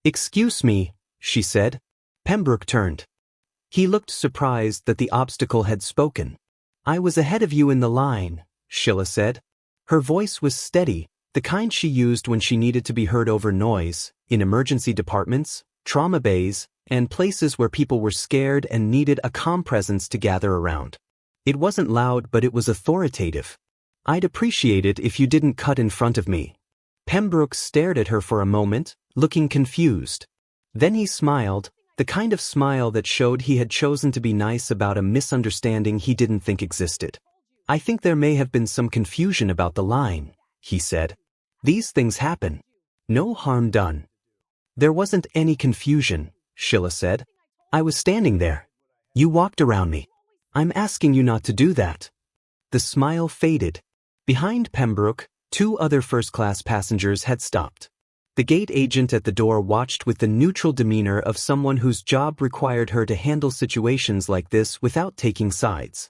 "Excuse me," she said. Pembroke turned. He looked surprised that the obstacle had spoken. "I was ahead of you in the line," Sheila said. Her voice was steady, the kind she used when she needed to be heard over noise, in emergency departments, trauma bays, and places where people were scared and needed a calm presence to gather around. It wasn't loud, but it was authoritative. "I'd appreciate it if you didn't cut in front of me." Pembroke stared at her for a moment, looking confused. Then he smiled, the kind of smile that showed he had chosen to be nice about a misunderstanding he didn't think existed. "I think there may have been some confusion about the line," he said. "These things happen. No harm done." "There wasn't any confusion," Sheila said. "I was standing there. You walked around me. I'm asking you not to do that." The smile faded. Behind Pembroke, 2 other first-class passengers had stopped. The gate agent at the door watched with the neutral demeanor of someone whose job required her to handle situations like this without taking sides.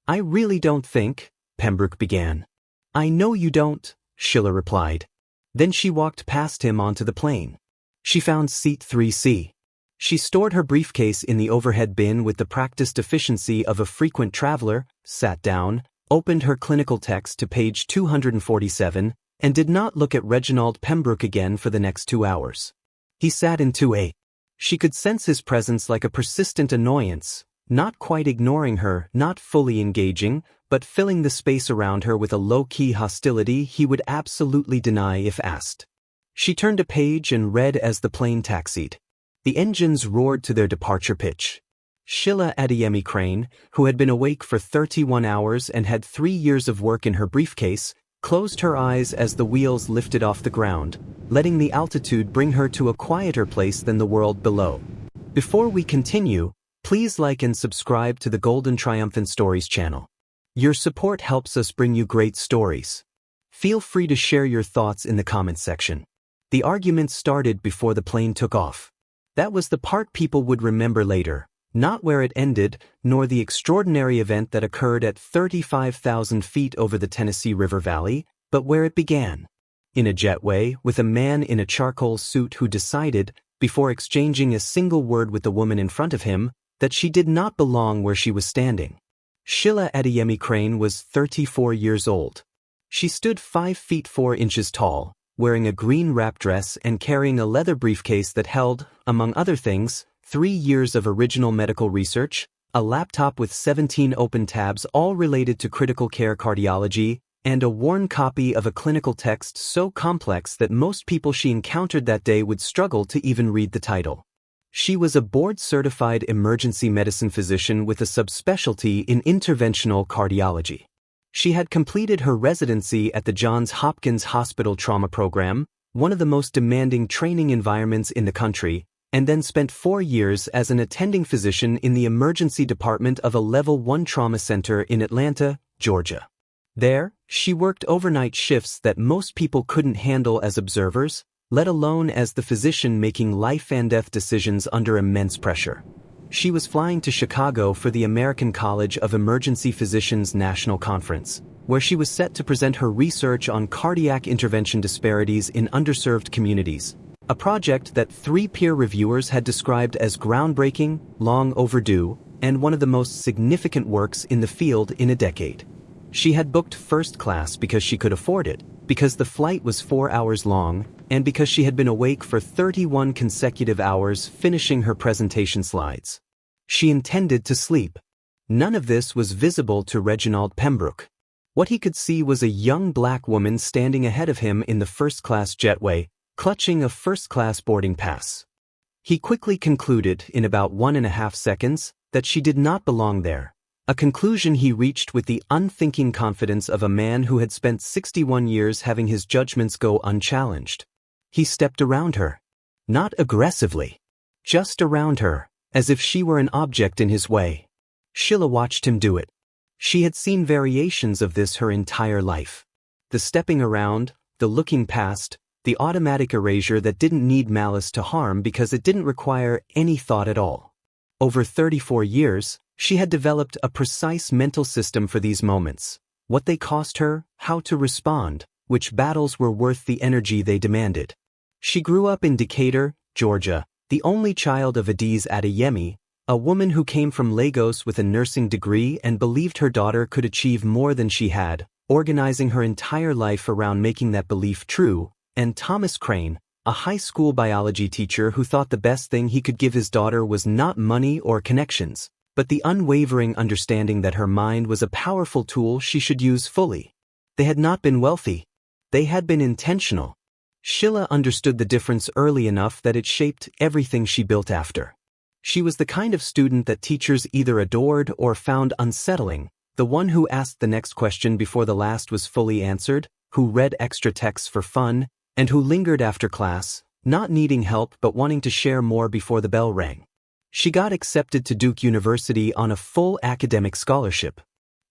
"I really don't think," Pembroke began. "I know you don't," Sheila replied. Then she walked past him onto the plane. She found seat 3C. She stored her briefcase in the overhead bin with the practiced efficiency of a frequent traveler, sat down, opened her clinical text to page 247, and did not look at Reginald Pembroke again for the next 2 hours. He sat in 2A. She could sense his presence like a persistent annoyance, not quite ignoring her, not fully engaging, but filling the space around her with a low-key hostility he would absolutely deny if asked. She turned a page and read as the plane taxied. The engines roared to their departure pitch. Sheila Adeyemi Crane, who had been awake for 31 hours and had 3 years of work in her briefcase, closed her eyes as the wheels lifted off the ground, letting the altitude bring her to a quieter place than the world below. Before we continue, please like and subscribe to the Golden Triumphant Stories channel. Your support helps us bring you great stories. Feel free to share your thoughts in the comments section. The argument started before the plane took off. That was the part people would remember later, not where it ended, nor the extraordinary event that occurred at 35,000 feet over the Tennessee River Valley, but where it began. In a jetway, with a man in a charcoal suit who decided, before exchanging a single word with the woman in front of him, that she did not belong where she was standing. Sheila Adeyemi Crane was 34 years old. She stood 5 feet 4 inches tall, wearing a green wrap dress and carrying a leather briefcase that held, among other things, 3 years of original medical research, a laptop with 17 open tabs all related to critical care cardiology, and a worn copy of a clinical text so complex that most people she encountered that day would struggle to even read the title. She was a board-certified emergency medicine physician with a subspecialty in interventional cardiology. She had completed her residency at the Johns Hopkins Hospital Trauma Program, one of the most demanding training environments in the country, and then spent 4 years as an attending physician in the emergency department of a Level 1 trauma center in Atlanta, Georgia. There, she worked overnight shifts that most people couldn't handle as observers, let alone as the physician making life-and-death decisions under immense pressure. She was flying to Chicago for the American College of Emergency Physicians National Conference, where she was set to present her research on cardiac intervention disparities in underserved communities, a project that 3 peer reviewers had described as groundbreaking, long overdue, and one of the most significant works in the field in a decade. She had booked first class because she could afford it, because the flight was 4 hours long, and because she had been awake for 31 consecutive hours finishing her presentation slides. She intended to sleep. None of this was visible to Reginald Pembroke. What he could see was a young black woman standing ahead of him in the first-class jetway, clutching a first-class boarding pass. He quickly concluded, in about 1.5 seconds, that she did not belong there, a conclusion he reached with the unthinking confidence of a man who had spent 61 years having his judgments go unchallenged. He stepped around her. Not aggressively. Just around her, as if she were an object in his way. Sheila watched him do it. She had seen variations of this her entire life. The stepping around, the looking past, the automatic erasure that didn't need malice to harm because it didn't require any thought at all. Over 34 years, she had developed a precise mental system for these moments, what they cost her, how to respond, which battles were worth the energy they demanded. She grew up in Decatur, Georgia, the only child of Adiz Adeyemi, a woman who came from Lagos with a nursing degree and believed her daughter could achieve more than she had, organizing her entire life around making that belief true, and Thomas Crane, a high school biology teacher who thought the best thing he could give his daughter was not money or connections, but the unwavering understanding that her mind was a powerful tool she should use fully. They had not been wealthy. They had been intentional. Sheila understood the difference early enough that it shaped everything she built after. She was the kind of student that teachers either adored or found unsettling, the one who asked the next question before the last was fully answered, who read extra texts for fun, and who lingered after class, not needing help but wanting to share more before the bell rang. She got accepted to Duke University on a full academic scholarship.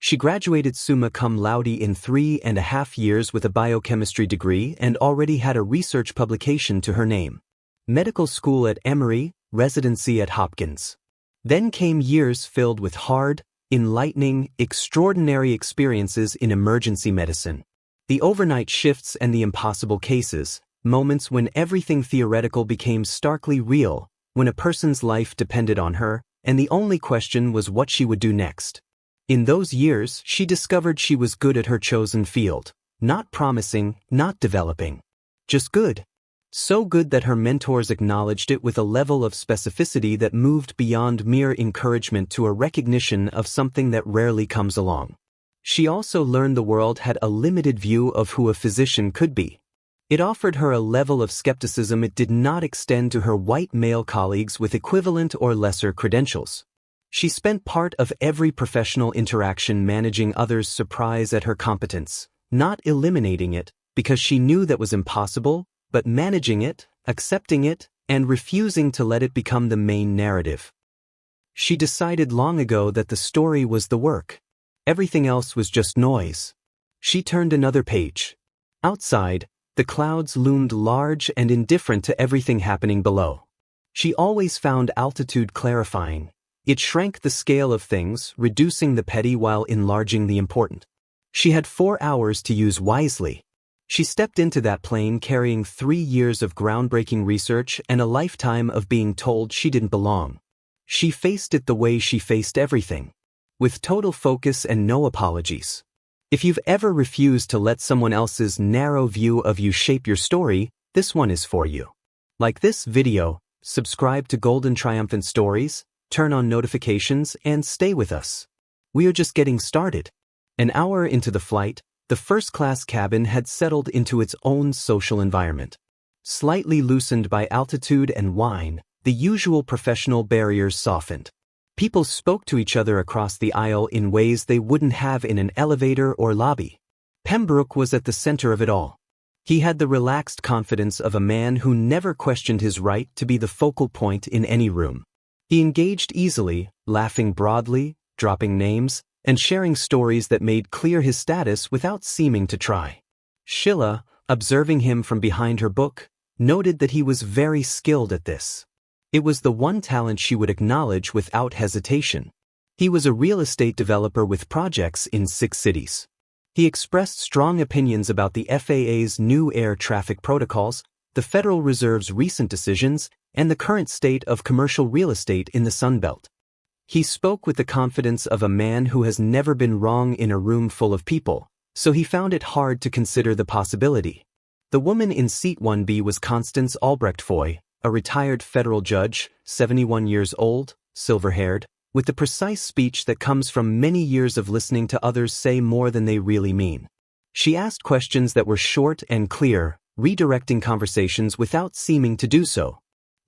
She graduated summa cum laude in 3.5 years with a biochemistry degree and already had a research publication to her name. Medical school at Emory, residency at Hopkins. Then came years filled with hard, enlightening, extraordinary experiences in emergency medicine. The overnight shifts and the impossible cases, moments when everything theoretical became starkly real, when a person's life depended on her, and the only question was what she would do next. In those years, she discovered she was good at her chosen field, not promising, not developing. Just good. So good that her mentors acknowledged it with a level of specificity that moved beyond mere encouragement to a recognition of something that rarely comes along. She also learned the world had a limited view of who a physician could be. It offered her a level of skepticism it did not extend to her white male colleagues with equivalent or lesser credentials. She spent part of every professional interaction managing others' surprise at her competence, not eliminating it, because she knew that was impossible, but managing it, accepting it, and refusing to let it become the main narrative. She decided long ago that the story was the work. Everything else was just noise. She turned another page. Outside, the clouds loomed large and indifferent to everything happening below. She always found altitude clarifying. It shrank the scale of things, reducing the petty while enlarging the important. She had 4 hours to use wisely. She stepped into that plane carrying 3 years of groundbreaking research and a lifetime of being told she didn't belong. She faced it the way she faced everything, with total focus and no apologies. If you've ever refused to let someone else's narrow view of you shape your story, this one is for you. Like this video, subscribe to Golden Triumphant Stories, turn on notifications, and stay with us. We are just getting started. An hour into the flight, the first-class cabin had settled into its own social environment. Slightly loosened by altitude and wine, the usual professional barriers softened. People spoke to each other across the aisle in ways they wouldn't have in an elevator or lobby. Pembroke was at the center of it all. He had the relaxed confidence of a man who never questioned his right to be the focal point in any room. He engaged easily, laughing broadly, dropping names, and sharing stories that made clear his status without seeming to try. Sheila, observing him from behind her book, noted that he was very skilled at this. It was the one talent she would acknowledge without hesitation. He was a real estate developer with projects in 6 cities. He expressed strong opinions about the FAA's new air traffic protocols, the Federal Reserve's recent decisions, and the current state of commercial real estate in the Sun Belt. He spoke with the confidence of a man who has never been wrong in a room full of people, so he found it hard to consider the possibility. The woman in seat 1B was Constance Albrecht-Foy, a retired federal judge, 71 years old, silver-haired, with the precise speech that comes from many years of listening to others say more than they really mean. She asked questions that were short and clear, redirecting conversations without seeming to do so.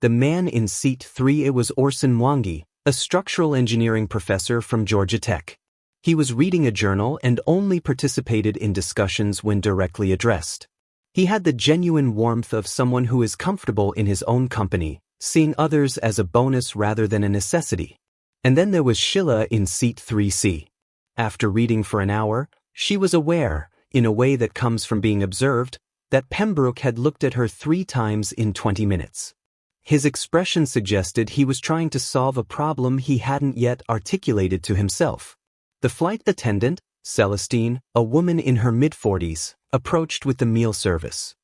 The man in seat 3 was Orson Mwangi, a structural engineering professor from Georgia Tech. He was reading a journal and only participated in discussions when directly addressed. He had the genuine warmth of someone who is comfortable in his own company, seeing others as a bonus rather than a necessity. And then there was Sheila in seat 3C. After reading for an hour, she was aware, in a way that comes from being observed, that Pembroke had looked at her 3 times in 20 minutes. His expression suggested he was trying to solve a problem he hadn't yet articulated to himself. The flight attendant, Celestine, a woman in her mid-40s, approached with the meal service.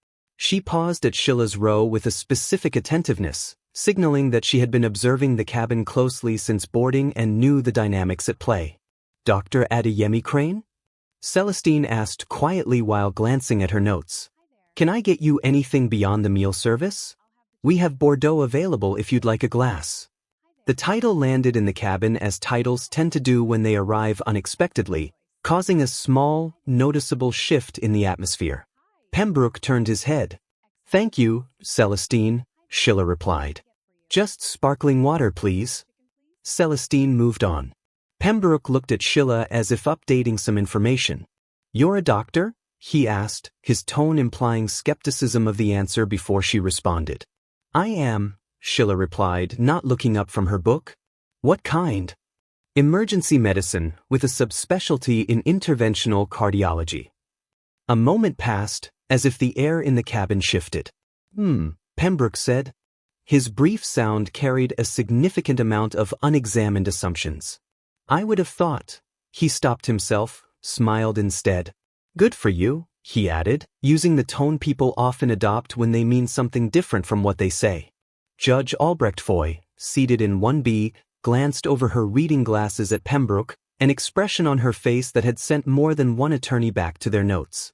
She paused at Sheila's row with a specific attentiveness, signaling that she had been observing the cabin closely since boarding and knew the dynamics at play. Dr. Adeyemi Crane? Celestine asked quietly while glancing at her notes. Can I get you anything beyond the meal service? We have Bordeaux available if you'd like a glass. The title landed in the cabin as titles tend to do when they arrive unexpectedly, causing a small, noticeable shift in the atmosphere. Pembroke turned his head. Thank you, Celestine, Sheila replied. Just sparkling water, please. Celestine moved on. Pembroke looked at Sheila as if updating some information. You're a doctor? He asked, his tone implying skepticism of the answer before she responded. I am, Sheila replied, not looking up from her book. What kind? Emergency medicine, with a subspecialty in interventional cardiology. A moment passed, as if the air in the cabin shifted. Pembroke said. His brief sound carried a significant amount of unexamined assumptions. I would have thought. He stopped himself, smiled instead. Good for you, he added, using the tone people often adopt when they mean something different from what they say. Judge Albrecht Foy, seated in 1B, glanced over her reading glasses at Pembroke, an expression on her face that had sent more than one attorney back to their notes.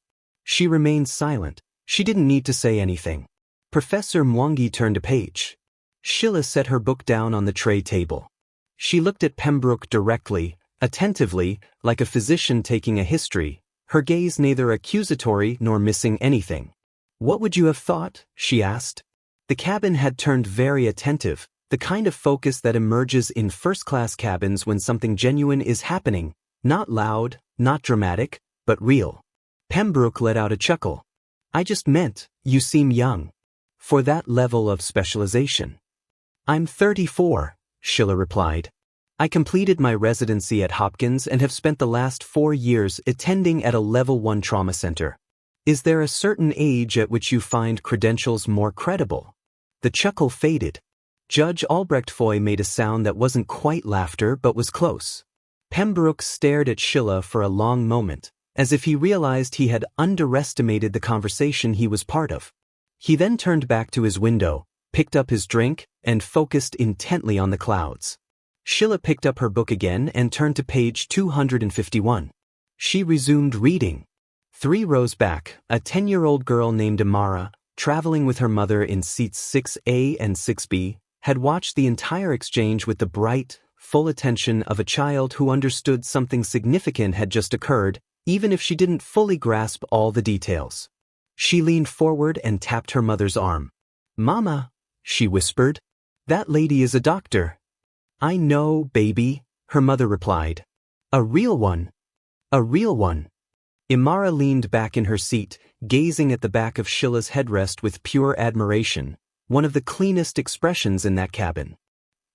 She remained silent. She didn't need to say anything. Professor Mwangi turned a page. Sheila set her book down on the tray table. She looked at Pembroke directly, attentively, like a physician taking a history, her gaze neither accusatory nor missing anything. What would you have thought? She asked. The cabin had turned very attentive, the kind of focus that emerges in first-class cabins when something genuine is happening, not loud, not dramatic, but real. Pembroke let out a chuckle. I just meant, you seem young. For that level of specialization. I'm 34. Sheila replied. I completed my residency at Hopkins and have spent the last 4 years attending at a Level 1 trauma center. Is there a certain age at which you find credentials more credible? The chuckle faded. Judge Albrecht Foy made a sound that wasn't quite laughter but was close. Pembroke stared at Sheila for a long moment, as if he realized he had underestimated the conversation he was part of. He then turned back to his window, picked up his drink, and focused intently on the clouds. Sheila picked up her book again and turned to page 251. She resumed reading. 3 rows back, a 10-year-old girl named Amara, traveling with her mother in seats 6A and 6B, had watched the entire exchange with the bright, full attention of a child who understood something significant had just occurred, even if she didn't fully grasp all the details. She leaned forward and tapped her mother's arm. Mama, she whispered. That lady is a doctor. I know, baby, her mother replied. A real one. A real one. Imara leaned back in her seat, gazing at the back of Sheila's headrest with pure admiration, one of the cleanest expressions in that cabin.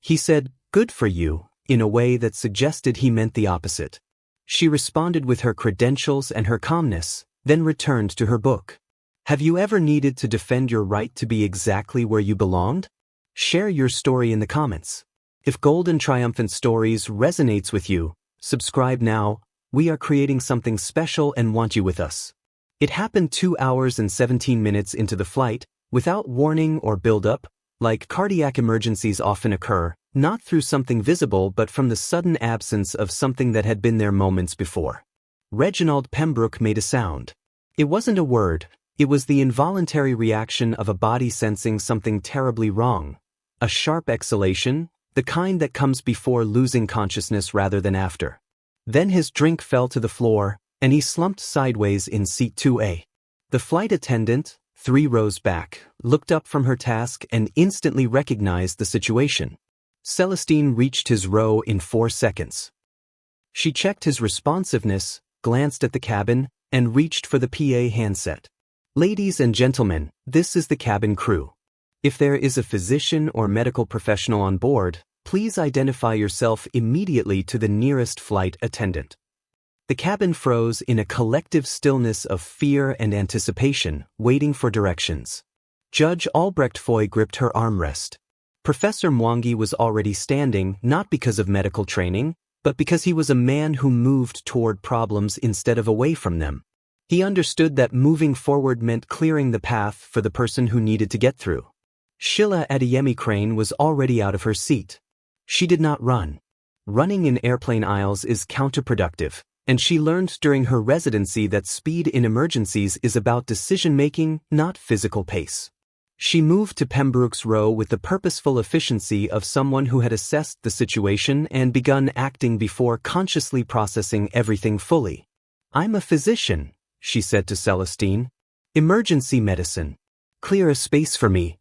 He said, good for you, in a way that suggested he meant the opposite. She responded with her credentials and her calmness, then returned to her book. Have you ever needed to defend your right to be exactly where you belonged? Share your story in the comments. If Golden Triumphant Stories resonates with you, subscribe now. We are creating something special and want you with us. It happened 2 hours and 17 minutes into the flight, without warning or build-up, like cardiac emergencies often occur, not through something visible but from the sudden absence of something that had been there moments before. Reginald Pembroke made a sound. It wasn't a word. It was the involuntary reaction of a body sensing something terribly wrong. A sharp exhalation, the kind that comes before losing consciousness rather than after. Then his drink fell to the floor, and he slumped sideways in seat 2A. The flight attendant, 3 rows back, looked up from her task and instantly recognized the situation. Celestine reached his row in 4 seconds. She checked his responsiveness, glanced at the cabin, and reached for the PA handset. Ladies and gentlemen, this is the cabin crew. If there is a physician or medical professional on board, please identify yourself immediately to the nearest flight attendant. The cabin froze in a collective stillness of fear and anticipation, waiting for directions. Judge Albrecht Foy gripped her armrest. Professor Mwangi was already standing, not because of medical training, but because he was a man who moved toward problems instead of away from them. He understood that moving forward meant clearing the path for the person who needed to get through. Sheila Adeyemi Crane was already out of her seat. She did not run. Running in airplane aisles is counterproductive, and she learned during her residency that speed in emergencies is about decision-making, not physical pace. She moved to Pembroke's Row with the purposeful efficiency of someone who had assessed the situation and begun acting before consciously processing everything fully. "I'm a physician," she said to Celestine. "Emergency medicine. Clear a space for me."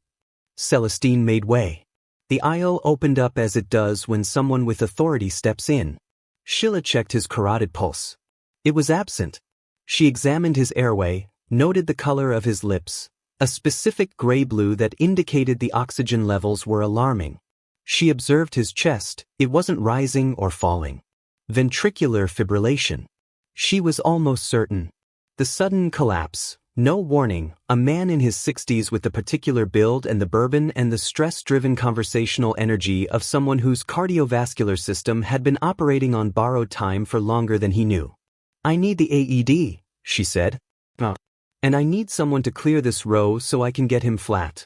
Celestine made way. The aisle opened up as it does when someone with authority steps in. Sheila checked his carotid pulse. It was absent. She examined his airway, noted the color of his lips, a specific gray-blue that indicated the oxygen levels were alarming. She observed his chest. It wasn't rising or falling. Ventricular fibrillation. She was almost certain. The sudden collapse. No warning, a man in his 60s with the particular build and the bourbon and the stress-driven conversational energy of someone whose cardiovascular system had been operating on borrowed time for longer than he knew. "I need the AED," she said. "And I need someone to clear this row so I can get him flat."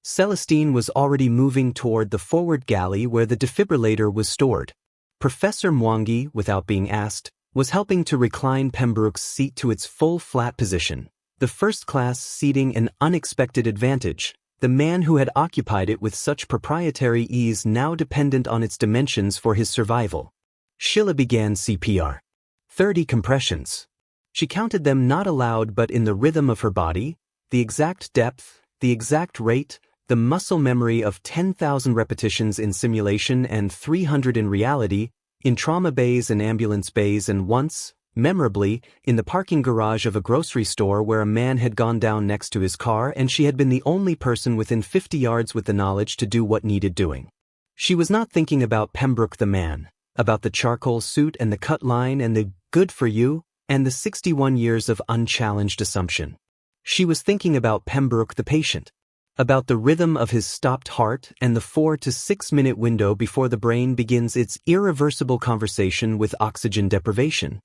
Celestine was already moving toward the forward galley where the defibrillator was stored. Professor Mwangi, without being asked, was helping to recline Pembroke's seat to its full flat position. The first-class seating an unexpected advantage, the man who had occupied it with such proprietary ease now dependent on its dimensions for his survival. Sheila began CPR. 30 compressions. She counted them not aloud but in the rhythm of her body, the exact depth, the exact rate, the muscle memory of 10,000 repetitions in simulation and 300 in reality, in trauma bays and ambulance bays, and once, memorably, in the parking garage of a grocery store where a man had gone down next to his car and she had been the only person within 50 yards with the knowledge to do what needed doing. She was not thinking about Pembroke the man, about the charcoal suit and the cut line and the "good for you" and the 61 years of unchallenged assumption. She was thinking about Pembroke the patient, about the rhythm of his stopped heart and the 4 to 6 minute window before the brain begins its irreversible conversation with oxygen deprivation,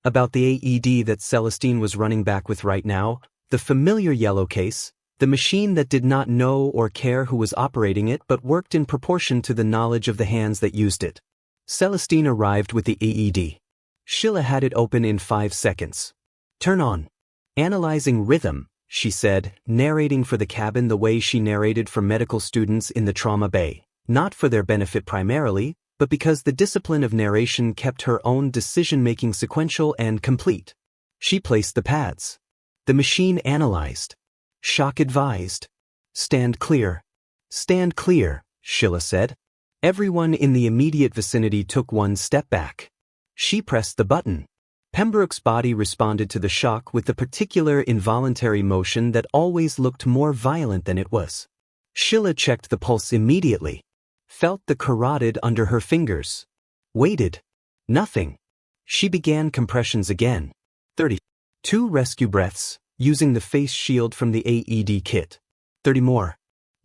about the AED that Celestine was running back with right now, the familiar yellow case, the machine that did not know or care who was operating it but worked in proportion to the knowledge of the hands that used it. Celestine arrived with the AED. Sheila had it open in 5 seconds. "Turn on." "Analyzing rhythm," she said, narrating for the cabin the way she narrated for medical students in the trauma bay, not for their benefit primarily, but because the discipline of narration kept her own decision-making sequential and complete. She placed the pads. The machine analyzed. Shock advised. "Stand clear." "Stand clear," Sheila said. Everyone in the immediate vicinity took one step back. She pressed the button. Pembroke's body responded to the shock with the particular involuntary motion that always looked more violent than it was. Sheila checked the pulse immediately. Felt the carotid under her fingers. Waited. Nothing. She began compressions again. 30. 2 rescue breaths, using the face shield from the AED kit. 30 more.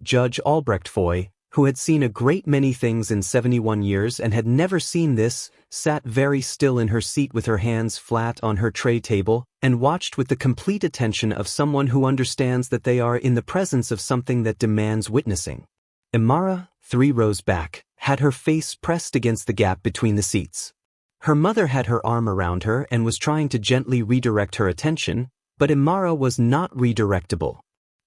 Judge Albrecht Foy, who had seen a great many things in 71 years and had never seen this, sat very still in her seat with her hands flat on her tray table and watched with the complete attention of someone who understands that they are in the presence of something that demands witnessing. Imara, 3 rows back, had her face pressed against the gap between the seats. Her mother had her arm around her and was trying to gently redirect her attention, but Imara was not redirectable.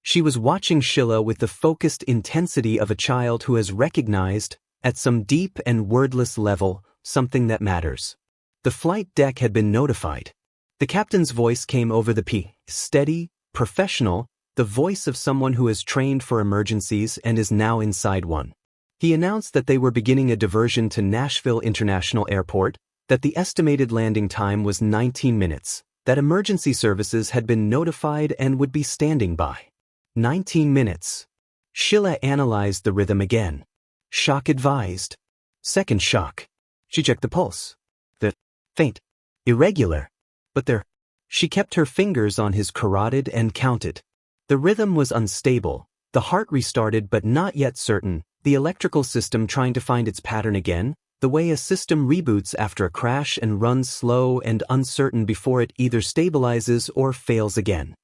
She was watching Sheila with the focused intensity of a child who has recognized, at some deep and wordless level, something that matters. The flight deck had been notified. The captain's voice came over the P, steady, professional, the voice of someone who has trained for emergencies and is now inside one. He announced that they were beginning a diversion to Nashville International Airport, that the estimated landing time was 19 minutes, that emergency services had been notified and would be standing by. 19 minutes. Sheila analyzed the rhythm again. Shock advised. Second shock. She checked the pulse. Faint. Irregular. But there. She kept her fingers on his carotid and counted. The rhythm was unstable. The heart restarted but not yet certain, the electrical system trying to find its pattern again, The way a system reboots after a crash and runs slow and uncertain before it either stabilizes or fails again.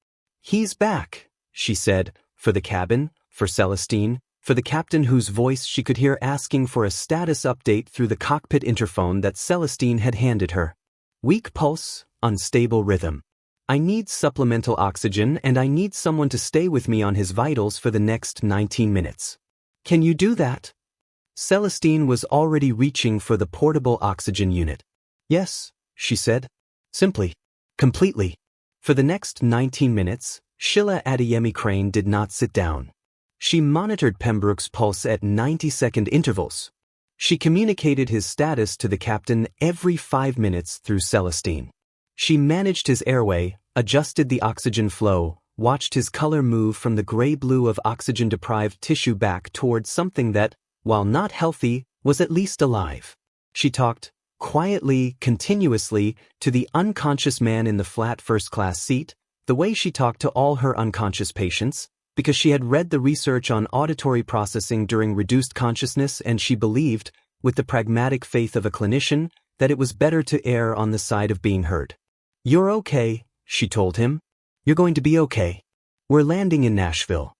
"He's back," she said, for the cabin, for Celestine, for the captain whose voice she could hear asking for a status update through the cockpit interphone that Celestine had handed her. "Weak pulse, unstable rhythm. I need supplemental oxygen and I need someone to stay with me on his vitals for the next 19 minutes. Can you do that?" Celestine was already reaching for the portable oxygen unit. "Yes," she said. Simply. Completely. For the next 19 minutes, Sheila Adeyemi Crane did not sit down. She monitored Pembroke's pulse at 90-second intervals. She communicated his status to the captain every 5 minutes through Celestine. She managed his airway, adjusted the oxygen flow, watched his color move from the gray-blue of oxygen-deprived tissue back towards something that, while not healthy, was at least alive. She talked, quietly, continuously, to the unconscious man in the flat first-class seat, the way she talked to all her unconscious patients, because she had read the research on auditory processing during reduced consciousness and she believed, with the pragmatic faith of a clinician, that it was better to err on the side of being heard. "You're okay," she told him. "You're going to be okay. We're landing in Nashville.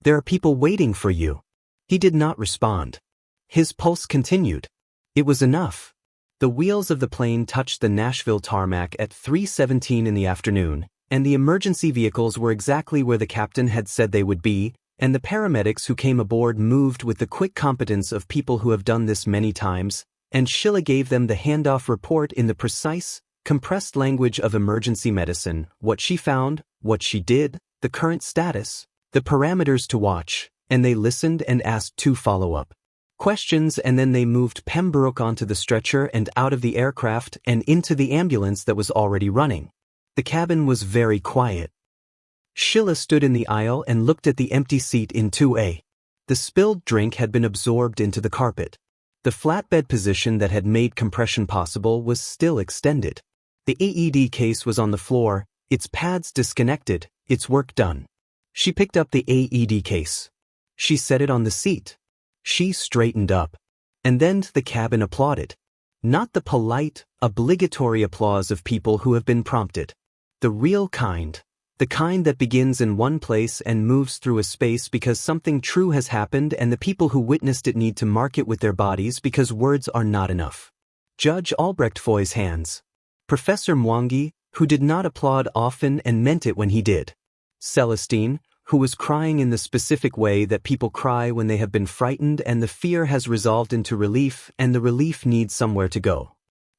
There are people waiting for you." He did not respond. His pulse continued. It was enough. The wheels of the plane touched the Nashville tarmac at 3:17 in the afternoon, and the emergency vehicles were exactly where the captain had said they would be, and the paramedics who came aboard moved with the quick competence of people who have done this many times, and Sheila gave them the handoff report in the precise, compressed language of emergency medicine, what she found, what she did, the current status, the parameters to watch, and they listened and asked 2 follow-up questions, and then they moved Pembroke onto the stretcher and out of the aircraft and into the ambulance that was already running. The cabin was very quiet. Sheila stood in the aisle and looked at the empty seat in 2A. The spilled drink had been absorbed into the carpet. The flatbed position that had made compression possible was still extended. The AED case was on the floor, its pads disconnected, its work done. She picked up the AED case. She set it on the seat. She straightened up. And then the cabin applauded. Not the polite, obligatory applause of people who have been prompted. The real kind. The kind that begins in one place and moves through a space because something true has happened and the people who witnessed it need to mark it with their bodies because words are not enough. Judge Albrecht Foy's hands. Professor Mwangi, who did not applaud often and meant it when he did. Celestine, who was crying in the specific way that people cry when they have been frightened and the fear has resolved into relief and the relief needs somewhere to go.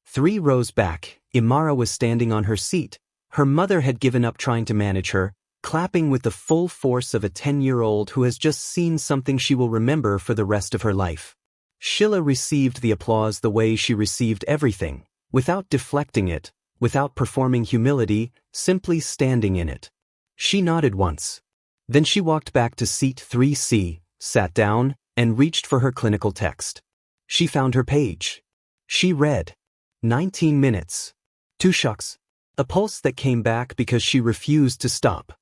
3 rows back, Imara was standing on her seat. Her mother had given up trying to manage her, clapping with the full force of a 10-year-old who has just seen something she will remember for the rest of her life. Sheila received the applause the way she received everything, without deflecting it, without performing humility, simply standing in it. She nodded once. Then she walked back to seat 3C, sat down, and reached for her clinical text. She found her page. She read. 19 minutes. 2 shocks. A pulse that came back because she refused to stop.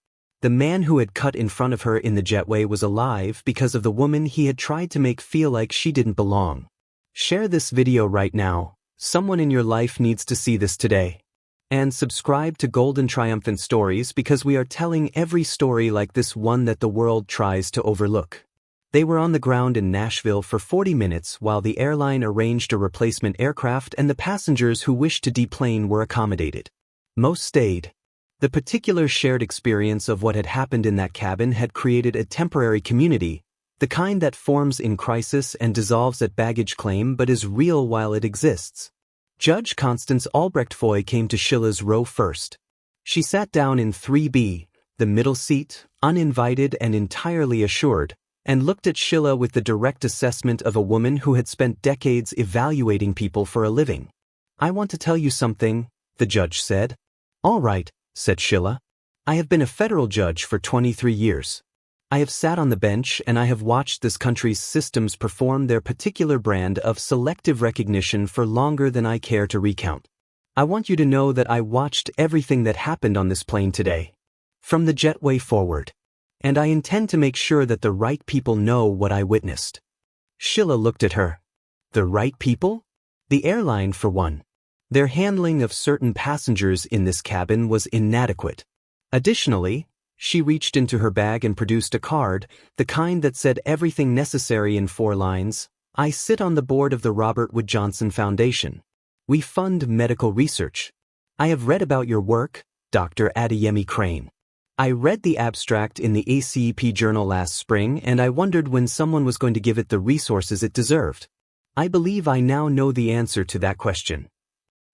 The man who had cut in front of her in the jetway was alive because of the woman he had tried to make feel like she didn't belong. Share this video right now. Someone in your life needs to see this today. And subscribe to Golden Triumphant Stories because we are telling every story like this one that the world tries to overlook. They were on the ground in Nashville for 40 minutes while the airline arranged a replacement aircraft and the passengers who wished to deplane were accommodated. Most stayed. The particular shared experience of what had happened in that cabin had created a temporary community, the kind that forms in crisis and dissolves at baggage claim but is real while it exists. Judge Constance Albrecht Foy came to Sheila's row first. She sat down in 3B, the middle seat, uninvited and entirely assured, and looked at Sheila with the direct assessment of a woman who had spent decades evaluating people for a living. "I want to tell you something," the judge said. "All right," said Sheila. "I have been a federal judge for 23 years. I have sat on the bench and I have watched this country's systems perform their particular brand of selective recognition for longer than I care to recount. I want you to know that I watched everything that happened on this plane today, from the jetway forward, and I intend to make sure that the right people know what I witnessed." Sheila looked at her. "The right people?" The airline, for one. Their handling of certain passengers in this cabin was inadequate. Additionally, she reached into her bag and produced a card, the kind that said everything necessary in 4 lines. I sit on the board of the Robert Wood Johnson Foundation. We fund medical research. I have read about your work, Dr. Adeyemi Crane. I read the abstract in the ACEP journal last spring, and I wondered when someone was going to give it the resources it deserved. I believe I now know the answer to that question.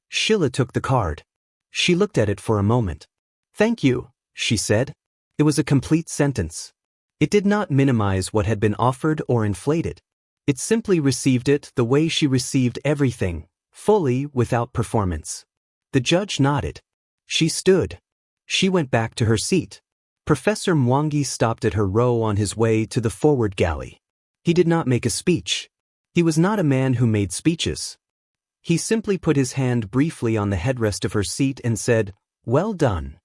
Sheila took the card. She looked at it for a moment. Thank you, she said. It was a complete sentence. It did not minimize what had been offered or inflate it. It simply received it the way she received everything, fully, without performance. The judge nodded. She stood. She went back to her seat. Professor Mwangi stopped at her row on his way to the forward galley. He did not make a speech. He was not a man who made speeches. He simply put his hand briefly on the headrest of her seat and said, "Well done."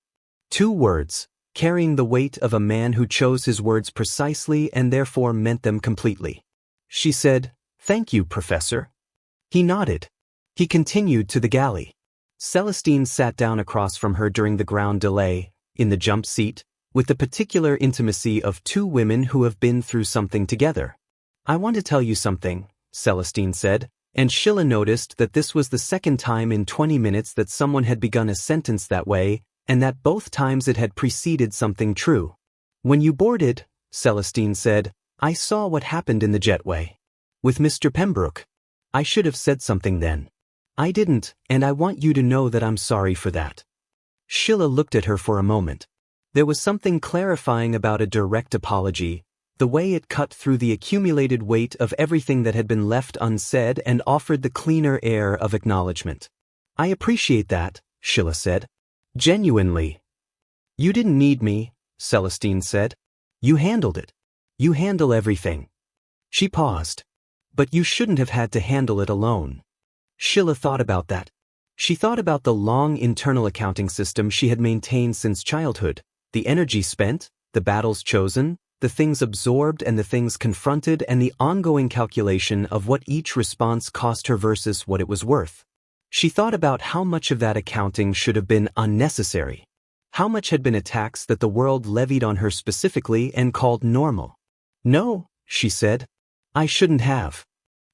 2 words, carrying the weight of a man who chose his words precisely and therefore meant them completely. She said, "Thank you, Professor." He nodded. He continued to the galley. Celestine sat down across from her during the ground delay, in the jump seat, with the particular intimacy of 2 women who have been through something together. "I want to tell you something," Celestine said, and Sheila noticed that this was the second time in 20 minutes that someone had begun a sentence that way, and that both times it had preceded something true. "When you boarded," Celestine said, "I saw what happened in the jetway. With Mr. Pembroke. I should have said something then. I didn't, and I want you to know that I'm sorry for that." Sheila looked at her for a moment. There was something clarifying about a direct apology, the way it cut through the accumulated weight of everything that had been left unsaid and offered the cleaner air of acknowledgement. "I appreciate that," Sheila said. "Genuinely." "You didn't need me," Celestine said. "You handled it. You handle everything." She paused. "But you shouldn't have had to handle it alone." Sheila thought about that. She thought about the long internal accounting system she had maintained since childhood, the energy spent, the battles chosen, the things absorbed and the things confronted, and the ongoing calculation of what each response cost her versus what it was worth. She thought about how much of that accounting should have been unnecessary. How much had been a tax that the world levied on her specifically and called normal. "No," she said. "I shouldn't have."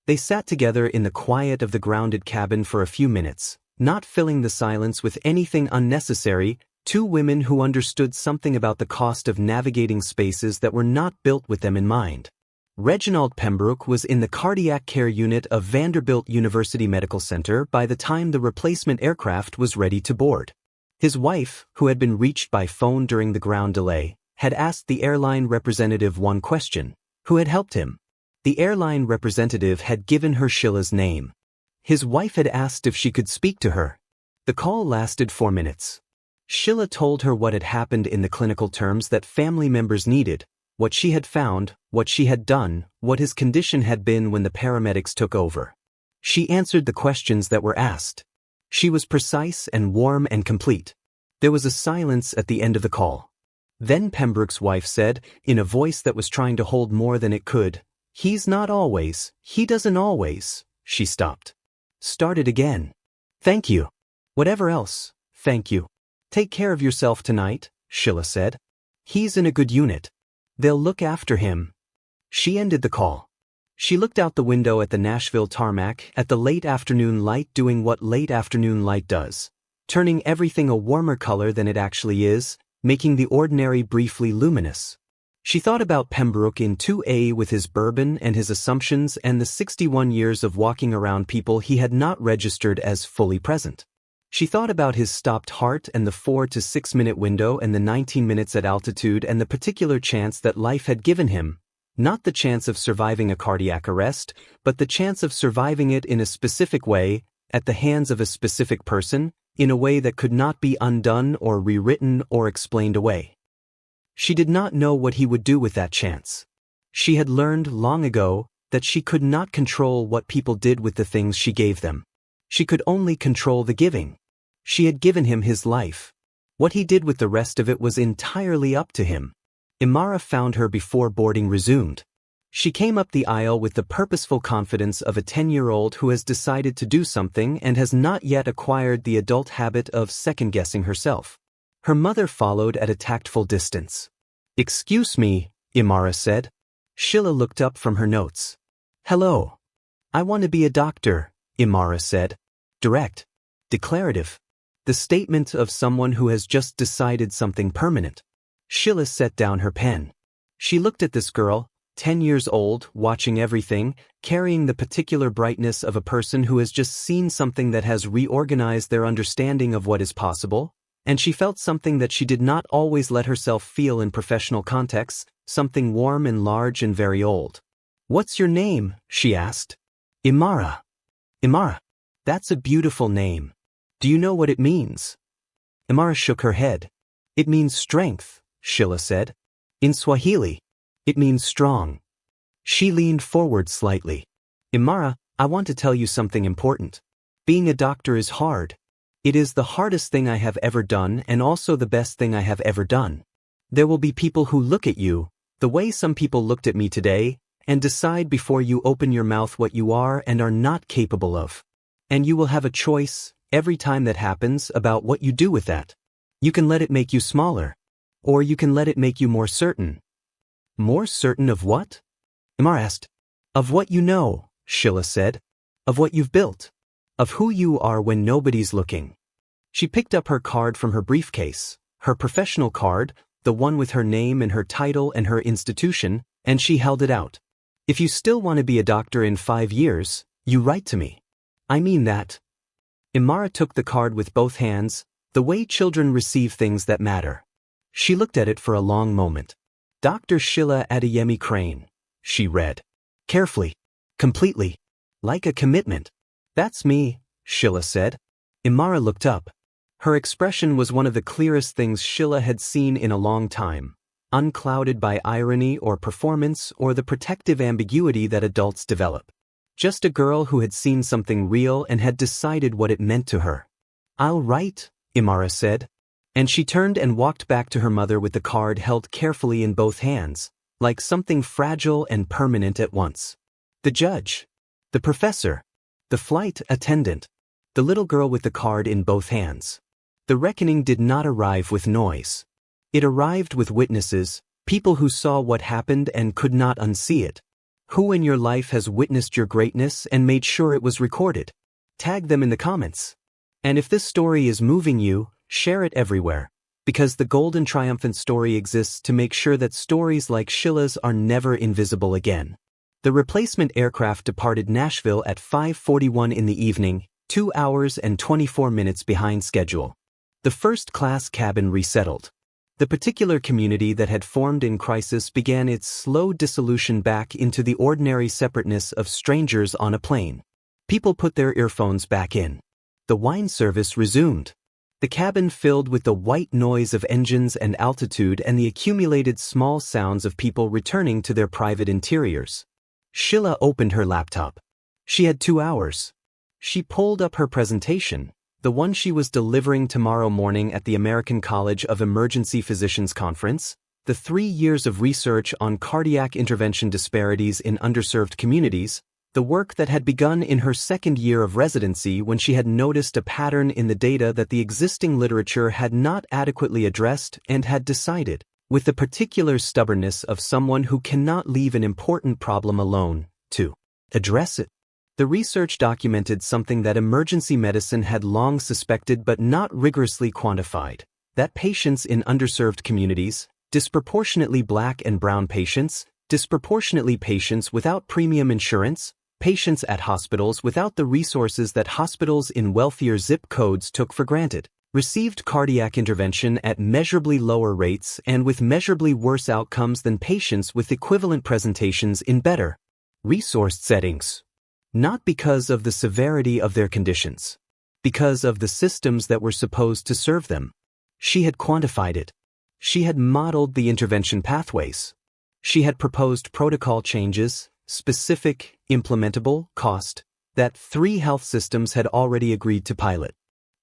They sat together in the quiet of the grounded cabin for a few minutes, not filling the silence with anything unnecessary, 2 women who understood something about the cost of navigating spaces that were not built with them in mind. Reginald Pembroke was in the cardiac care unit of Vanderbilt University Medical Center by the time the replacement aircraft was ready to board. His wife, who had been reached by phone during the ground delay, had asked the airline representative one question: who had helped him? The airline representative had given her Sheila's name. His wife had asked if she could speak to her. The call lasted 4 minutes. Sheila told her what had happened in the clinical terms that family members needed, what she had found, what she had done, what his condition had been when the paramedics took over. She answered the questions that were asked. She was precise and warm and complete. There was a silence at the end of the call. Then Pembroke's wife said, in a voice that was trying to hold more than it could, he doesn't always. She stopped. Started again. "Thank you. Whatever else, thank you. Take care of yourself tonight," Sheila said. "He's in a good unit. They'll look after him." She ended the call. She looked out the window at the Nashville tarmac, at the late afternoon light doing what late afternoon light does, turning everything a warmer color than it actually is, making the ordinary briefly luminous. She thought about Pembroke in 2A with his bourbon and his assumptions and the 61 years of walking around people he had not registered as fully present. She thought about his stopped heart and the 4 to 6 minute window and the 19 minutes at altitude and the particular chance that life had given him, not the chance of surviving a cardiac arrest, but the chance of surviving it in a specific way, at the hands of a specific person, in a way that could not be undone or rewritten or explained away. She did not know what he would do with that chance. She had learned long ago that she could not control what people did with the things she gave them. She could only control the giving. She had given him his life. What he did with the rest of it was entirely up to him. Imara found her before boarding resumed. She came up the aisle with the purposeful confidence of a 10-year-old who has decided to do something and has not yet acquired the adult habit of second-guessing herself. Her mother followed at a tactful distance. "Excuse me," Imara said. Sheila looked up from her notes. "Hello. I want to be a doctor," Imara said. Direct. Declarative. The statement of someone who has just decided something permanent. Sheila set down her pen. She looked at this girl, 10 years old, watching everything, carrying the particular brightness of a person who has just seen something that has reorganized their understanding of what is possible, and she felt something that she did not always let herself feel in professional contexts, something warm and large and very old. "What's your name?" she asked. "Imara." "Imara. That's a beautiful name. Do you know what it means?" Imara shook her head. "It means strength," Sheila said. "In Swahili, it means strong." She leaned forward slightly. "Imara, I want to tell you something important. Being a doctor is hard. It is the hardest thing I have ever done and also the best thing I have ever done. There will be people who look at you, the way some people looked at me today, and decide before you open your mouth what you are and are not capable of. And you will have a choice, every time that happens, about what you do with that. You can let it make you smaller. Or you can let it make you more certain." "More certain of what?" Imara asked. "Of what you know," Sheila said. "Of what you've built. Of who you are when nobody's looking." She picked up her card from her briefcase, her professional card, the one with her name and her title and her institution, and she held it out. "If you still want to be a doctor in 5 years, you write to me. I mean that." Imara took the card with both hands, the way children receive things that matter. She looked at it for a long moment. "Dr. Sheila Adeyemi Crane," she read. Carefully. Completely. Like a commitment. "That's me," Sheila said. Imara looked up. Her expression was one of the clearest things Sheila had seen in a long time, unclouded by irony or performance or the protective ambiguity that adults develop. Just a girl who had seen something real and had decided what it meant to her. "I'll write," Imara said. And she turned and walked back to her mother with the card held carefully in both hands, like something fragile and permanent at once. The judge. The professor. The flight attendant. The little girl with the card in both hands. The reckoning did not arrive with noise. It arrived with witnesses, people who saw what happened and could not unsee it. Who in your life has witnessed your greatness and made sure it was recorded? Tag them in the comments. And if this story is moving you, share it everywhere, because the golden triumphant story exists to make sure that stories like Sheila's are never invisible again. The replacement aircraft departed Nashville at 5:41 in the evening, 2 hours and 24 minutes behind schedule. The first-class cabin resettled. The particular community that had formed in crisis began its slow dissolution back into the ordinary separateness of strangers on a plane. People put their earphones back in. The wine service resumed. The cabin filled with the white noise of engines and altitude and the accumulated small sounds of people returning to their private interiors. Sheila opened her laptop. She had 2 hours. She pulled up her presentation, the one she was delivering tomorrow morning at the American College of Emergency Physicians Conference, the 3 years of research on cardiac intervention disparities in underserved communities, the work that had begun in her second year of residency when she had noticed a pattern in the data that the existing literature had not adequately addressed and had decided, with the particular stubbornness of someone who cannot leave an important problem alone, to address it. The research documented something that emergency medicine had long suspected but not rigorously quantified, that patients in underserved communities, disproportionately Black and brown patients, disproportionately patients without premium insurance, patients at hospitals without the resources that hospitals in wealthier zip codes took for granted, received cardiac intervention at measurably lower rates and with measurably worse outcomes than patients with equivalent presentations in better resourced settings. Not because of the severity of their conditions. Because of the systems that were supposed to serve them. She had quantified it. She had modeled the intervention pathways. She had proposed protocol changes, specific, implementable, cost, that 3 health systems had already agreed to pilot.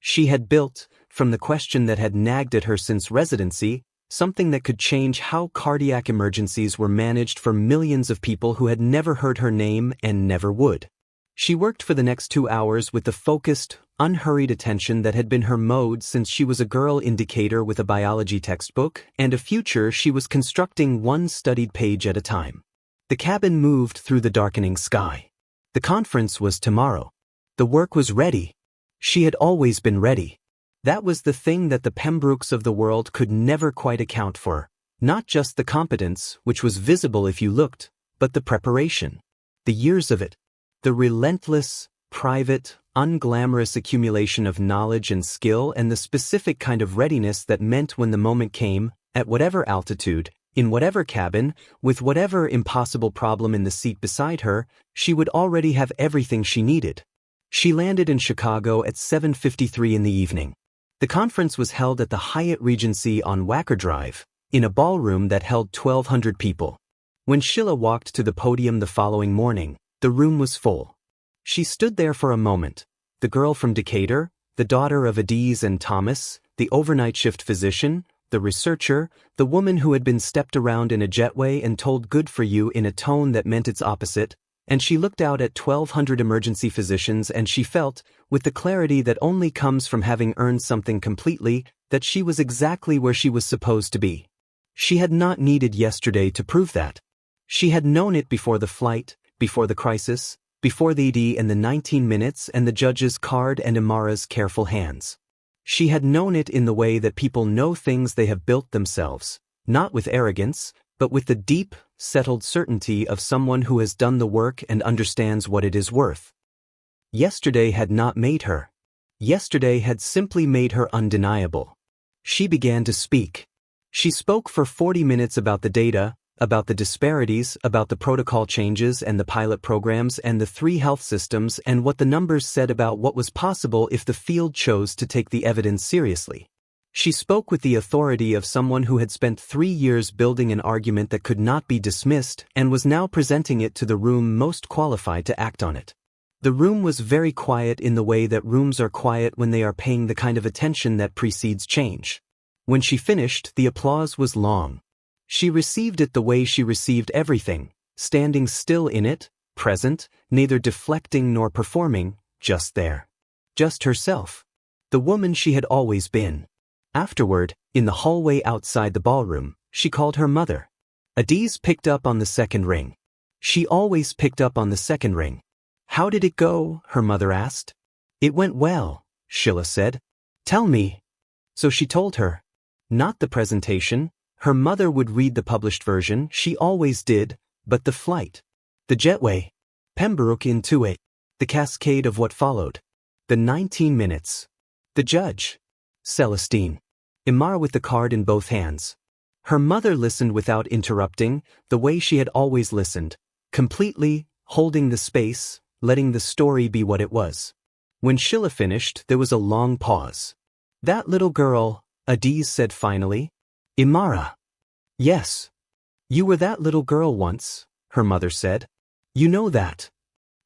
She had built, from the question that had nagged at her since residency, something that could change how cardiac emergencies were managed for millions of people who had never heard her name and never would. She worked for the next 2 hours with the focused, unhurried attention that had been her mode since she was a girl in Decatur with a biology textbook and a future she was constructing one studied page at a time. The cabin moved through the darkening sky. The conference was tomorrow. The work was ready. She had always been ready. That was the thing that the Pembrokes of the world could never quite account for. Not just the competence, which was visible if you looked, but the preparation. The years of it. The relentless, private, unglamorous accumulation of knowledge and skill and the specific kind of readiness that meant when the moment came, at whatever altitude, in whatever cabin, with whatever impossible problem in the seat beside her, she would already have everything she needed. She landed in Chicago at 7:53 in the evening. The conference was held at the Hyatt Regency on Wacker Drive, in a ballroom that held 1,200 people. When Sheila walked to the podium the following morning, the room was full. She stood there for a moment, the girl from Decatur, the daughter of Adiz and Thomas, the overnight shift physician, the researcher, the woman who had been stepped around in a jetway and told good for you in a tone that meant its opposite, and she looked out at 1,200 emergency physicians and she felt, with the clarity that only comes from having earned something completely, that she was exactly where she was supposed to be. She had not needed yesterday to prove that. She had known it before the flight, before the crisis, before the ED and the 19 minutes and the judge's card and Imara's careful hands. She had known it in the way that people know things they have built themselves, not with arrogance, but with the deep, settled certainty of someone who has done the work and understands what it is worth. Yesterday had not made her. Yesterday had simply made her undeniable. She began to speak. She spoke for 40 minutes about the data, about the disparities, about the protocol changes and the pilot programs and the 3 health systems and what the numbers said about what was possible if the field chose to take the evidence seriously. She spoke with the authority of someone who had spent 3 years building an argument that could not be dismissed and was now presenting it to the room most qualified to act on it. The room was very quiet in the way that rooms are quiet when they are paying the kind of attention that precedes change. When she finished, the applause was long. She received it the way she received everything, standing still in it, present, neither deflecting nor performing, just there. Just herself. The woman she had always been. Afterward, in the hallway outside the ballroom, she called her mother. Adiz picked up on the second ring. She always picked up on the second ring. How did it go? Her mother asked. It went well, Sheila said. Tell me. So she told her. Not the presentation. Her mother would read the published version, she always did, but the flight. The jetway. Pembroke into it. The cascade of what followed. The 19 minutes. The judge. Celestine. Imara with the card in both hands. Her mother listened without interrupting, the way she had always listened, completely, holding the space, letting the story be what it was. When Sheila finished, there was a long pause. That little girl, Adiz said finally. Imara. Yes. You were that little girl once, her mother said. You know that.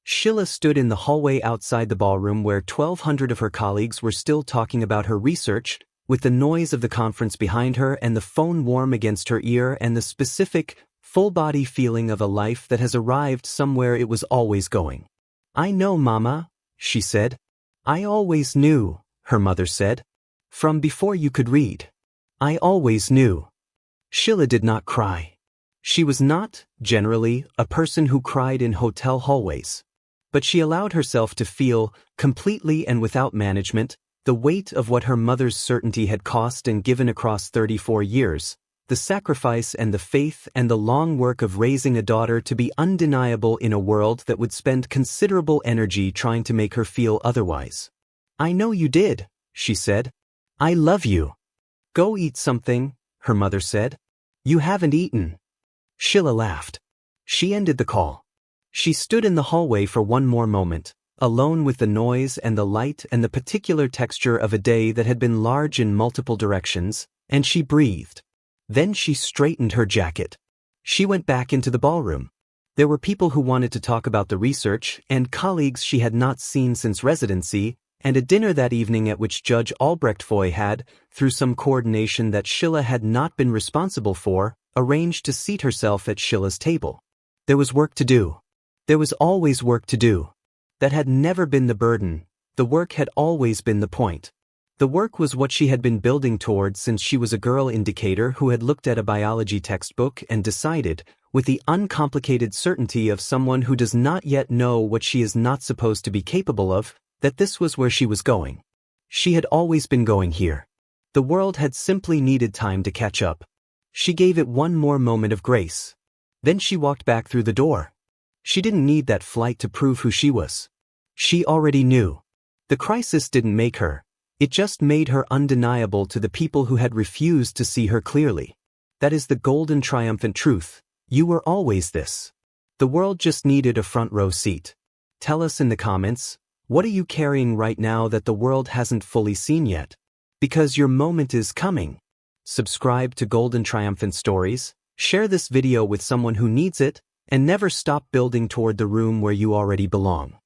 Sheila stood in the hallway outside the ballroom where 1,200 of her colleagues were still talking about her research, with the noise of the conference behind her and the phone warm against her ear and the specific, full-body feeling of a life that has arrived somewhere it was always going. I know, Mama, she said. I always knew, her mother said. From before you could read. I always knew. Sheila did not cry. She was not, generally, a person who cried in hotel hallways. But she allowed herself to feel, completely and without management, the weight of what her mother's certainty had cost and given across 34 years, the sacrifice and the faith and the long work of raising a daughter to be undeniable in a world that would spend considerable energy trying to make her feel otherwise. I know you did, she said. I love you. Go eat something, her mother said. You haven't eaten. Sheila laughed. She ended the call. She stood in the hallway for one more moment, alone with the noise and the light and the particular texture of a day that had been large in multiple directions, and she breathed. Then she straightened her jacket. She went back into the ballroom. There were people who wanted to talk about the research and colleagues she had not seen since residency, and a dinner that evening at which Judge Albrechtfoy had, through some coordination that Sheila had not been responsible for, arranged to seat herself at Sheila's table. There was work to do. There was always work to do. That had never been the burden. The work had always been the point. The work was what she had been building toward since she was a girl indicator who had looked at a biology textbook and decided, with the uncomplicated certainty of someone who does not yet know what she is not supposed to be capable of, that this was where she was going. She had always been going here. The world had simply needed time to catch up. She gave it one more moment of grace. Then she walked back through the door. She didn't need that flight to prove who she was. She already knew. The crisis didn't make her. It just made her undeniable to the people who had refused to see her clearly. That is the golden triumphant truth. You were always this. The world just needed a front row seat. Tell us in the comments, what are you carrying right now that the world hasn't fully seen yet? Because your moment is coming. Subscribe to Golden Triumphant Stories, share this video with someone who needs it, and never stop building toward the room where you already belong.